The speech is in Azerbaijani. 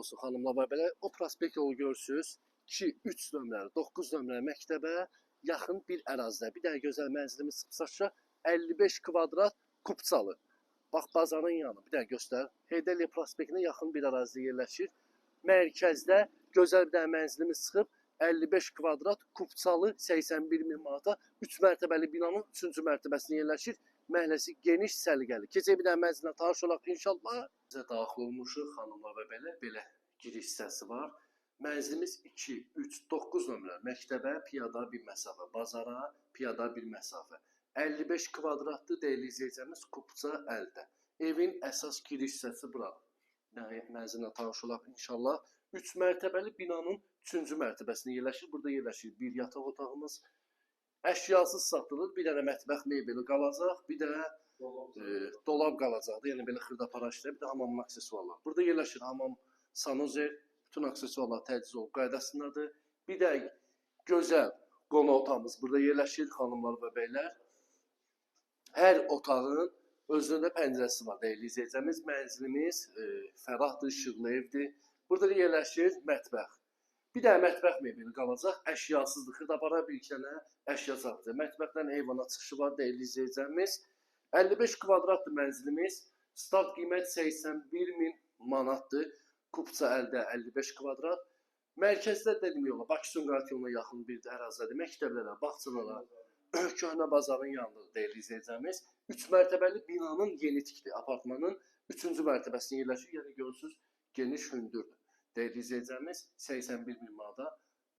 olsun xanımlar və belə. O prospekt yolu görürsünüz. 2, 3 nömrəli, 9 nömrəli məktəbə yaxın bir ərazidə. Bir dənə gözəl mənzilimiz çıxsa 55 kvadrat Kupçalı. Bax bazarın yanı. Bir dənə göstər. Heydərli prospektinə yaxın bir ərazidə yerləşir. Mərkəzdə gözəl bir dənə mənzilimiz çıxıb 55 kvadrat Kupçalı 81 min manata 3 mərtəbəli binanın 3-cü mərtəbəsində yerləşir. Məhəlləsi geniş, səliqəli. Keçək bir dənə mənzilə tanış olaq inşallah. Bizə daxil olmuşuq xanımlar və belə giriş hissəsi var. Mənzilimiz 2, 3, 9 nömrə. Məktəbə piyada bir məsafə, bazara piyada bir məsafə. 55 kvadratlı dəyərli izləyicimiz Kupça əldə. Evin əsas giriş hissəsi bura. Mənzilə tanış olaq inşallah. 3 mərtəbəli binanın 3-cü mərtəbəsində yerləşir. Burada yerləşir bir yataq otağımız. Əşyasız satılır. Bir dənə mətbəx mebeli qalacaq. Bir dənə dolab qalacaqdır. Yəni belə xırda-para işlər. Bir də hamamın aksesuarlar. Burada yerləşir hamam, sanuzel, bütün aksesuarlar təchiz olub qaydasındadır. Bir də gözəl qonaq otağımız burada yerləşir xanımlar və bəylər. Hər otağın özündə pəncərəsi var. Dəyərli izləyicimiz, mənzilimiz fərahdır, işıqlı evdir. Burada yerləşir mətbəx. Bir dənə mətbəx mebeli qalacaq, əşyasızdır. Xırdapara bir iki dənə əşya saxlayır. Mətbəxdən eyvana çıxışı var, dəyərli izləyicimiz. 55 kvadratdır mənzilimiz. Start qiymət 81 min manatdır. Kupça əldə 55 kvadrat. Mərkəzdə dediyim yola, Bakı-Sumqayıt yoluna yaxın bir ərazidə məktəblərə, bağçalara, köhnə bazarın yanında dəyərli izləyicimiz. 3 mərtəbəli binanın yeni tikili apartmanın 3-cü mərtəbəsində yerləşir. Yəni görürsünüz, geniş hündürdür. Dəyərli izləyicimiz 81 min manata